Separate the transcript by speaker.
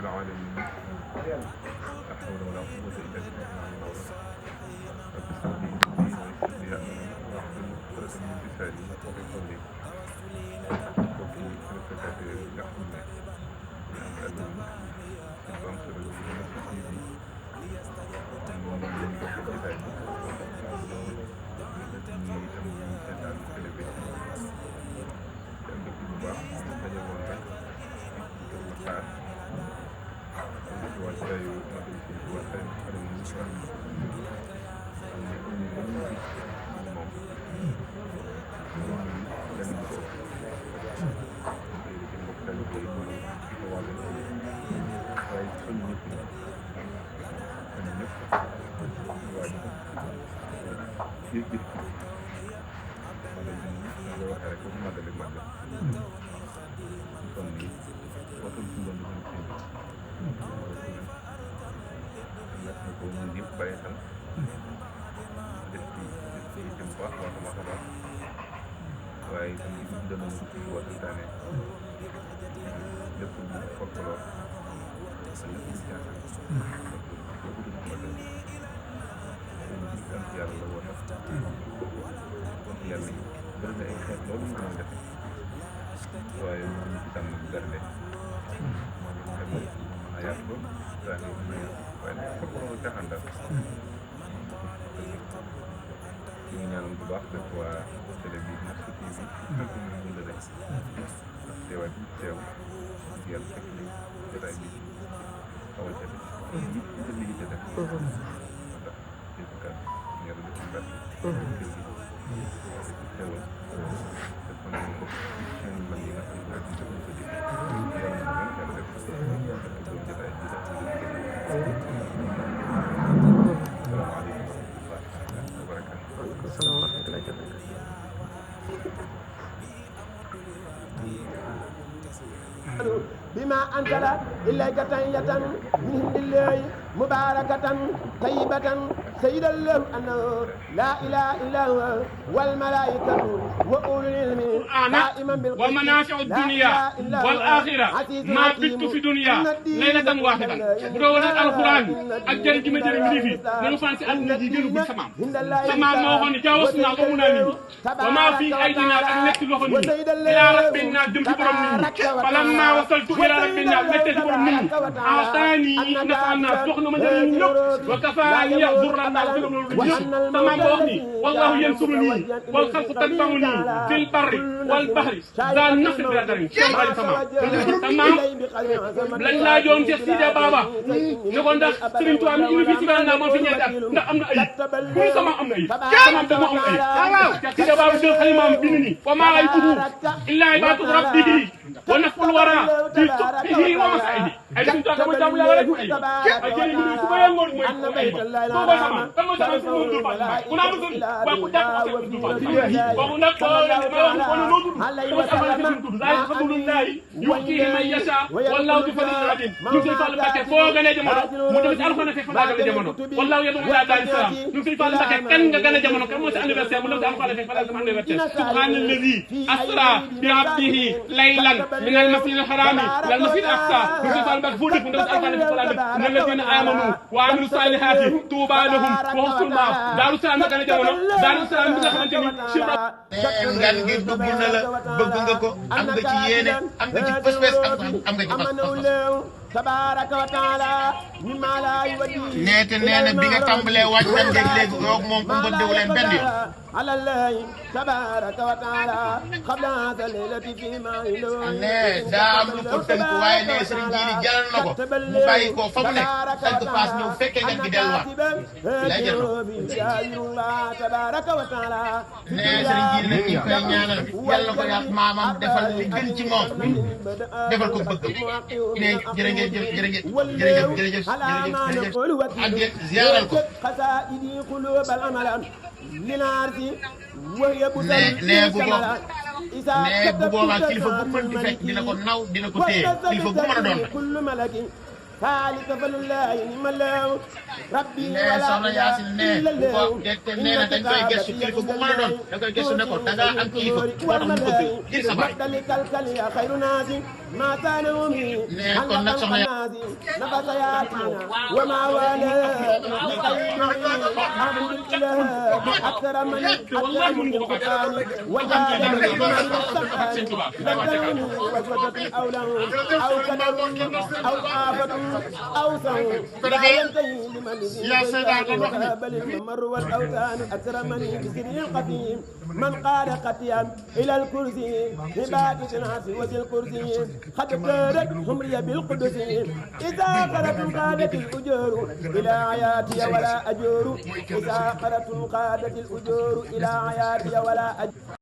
Speaker 1: العالمين لا حول ولا قوة إلا بالله رب اشرح لي صدري ويسر لي أمري واحلل عقدة من لساني يفقهوا قولي mbokki téléspectateurs yi nga xam ne ñu am àdduna ñu am solo ci Mourchid TV moom la ñu bokk jotaay bi ñii itam ñu seetaan télé bi te am mbégte bu baax ñu daje woon rek Kër Massar ci wàccaayu magal ci wàccaayu xarit yi ñu am ne comme ni ñu moom gis-gis magal bi nga waxee rek foofu magal ak magal kon nii waxul ci ndoom bi seen nag na ko ñun ñëpp bàyyi xel def ci itam baax a baax a baax waaye itam li ñu doon waxtaane lépp lu folklore lépp lu caaxaan boobu du magal sant yàlla la woo tax yàlla yi bëri na ay xeet loolu mu doon def waaye ñu ci tànn bernde xam mën a yaatu lool saa yi mën a yaatu waaye nag fekk loolu caaxaan daal ñu ngi ñaanal bu baax def waa télé bi Mourchid TV ak ñu mën a def ndax teewaay bi teew yàlla fekk ni jotaay bi xawal ca def ñëpp ci liggéey ca def yàlla def ci barke kër gi xewal te kon ñu ko seen mag yi nga xam ne ñu def ko dégg yàlla na leen yàlla def doon jotaay bi daal salaamaaleykum wa rahmatulah wa barakatuh
Speaker 2: بما أنزل إليك تحية من عند الله مباركة طيبة سيد الله أنه لا إله إلا هو والملائكة وأولو العلم قائما بالقسط
Speaker 3: ومنافع الدنيا والآخرة ما بت في دنيا ليلة واحدة بدون القرآن أجل جم جري مني نحن فانس أن نجيل بسمام سمام ما هو نجاوزنا قومنا مني وما في أيدينا أن نكتب هني إلى ربنا دم كبر مني فلما وصلت إلى ربنا نكتب مني أعطاني نفعنا سخن من جري وكفاني يضر الناس تمام بوحدي والله ينصرني والخلق تتبعني في البر والبحر ذا النصر بلا درين تمام لن لا يوم سيدي بابا نقول ده سرين تو أمي في سيدنا ما في نيات ده أمنا أي كل سما أمنا أي تمام ده ما أمنا أي سيدي بابا شو خلينا بيني وما غيبه إلا عباد ربه ونفع الورى به ومسعده أجل تاكم جام لا ولا كوي أجل من سبايا مور مور كوي بابا سما تمام سما سما دبا كنا بزن بقول ده دبا بقول ده كنا نقول كنا سما سما دبا لا يفضل الله يؤتيه من يشاء والله بفضل العظيم يمسك فال بكر فوق غنى جمانو مدرس ألفنا في فال جمانو والله يدعو إلى دار السلام يمسك فال بكر كن غنى جمانو كم وش أنا بس مدرس ألفنا في فال جمانو سبحان الذي أسرى بعبده ليلا من المسجد الحرام إلى المسجد الأقصى يمسك فال بكر فوق مدرس ألفنا في فال من الذين آمنوا وعملوا الصالحات طوبى لهم وحسن المآب دار السلام غنى جمانو دار السلام بيجا خمسة شبرا
Speaker 4: ngan gi dugg na la bëgg nga ko am nga ci yéene am nga ci pës-pës am nga ci pas-pas
Speaker 2: tabaraka wa taala mimma la yuwaddi
Speaker 4: neete nee na bi nga tàmbalee wàcc dem dégg léegi roog moom ku mbëddewu leen benn yoon
Speaker 2: على الله تبارك وتعالى قبل هذا الليلة فيما يلون
Speaker 4: ne daa am lu ko tënk waaye ne sëriñ ji li jaral na ko mu bàyyi ko fa mu nekk sant paas ñëw fekkee nga gi delluwaat lay jël
Speaker 2: تبارك وتعالى
Speaker 4: ne sëriñ ji nag ñu koy ñaanal yàlla ko yàlla maamam defal li gën ci moom defal ko bëgg ne jërë ngeen jëf jërë ngeen jërëjëf ak ziaral ko
Speaker 2: قصائدي قلوب الأمل لنارتي وهي
Speaker 4: ne bu boobaa kilifa bu mënti fekk dina ko naw dina ko téye kilifa bu mën a doon
Speaker 2: كل ملك ذلك فلله نعم الله ربي
Speaker 4: ne soxna Yaasin ne bu ko te nee na dañ koy gëstu kilifa bu mën a doon da koy gëstu ne ko da ngaa am kilifa moo tax mu bëgg ngir sa baay
Speaker 2: ما كان أمي أن الناس نبت ياتينا وما والاه لخير عبد الإله أكثر من القرآن وجعل من السبحان لدوني وسوسة أو له أو كدر أو آفة أو سوء لا ينتهي لمن بل الممر والأوثان أكرمني بسر قديم من قال قتيا إلى الكرسي عبادة الناس وذي الكرسي قد كانت همري بالقدس إذا قرت قادت الأجور إلى حياتي ولا أجور إذا قرت قادت الأجور إلى حياتي ولا أجور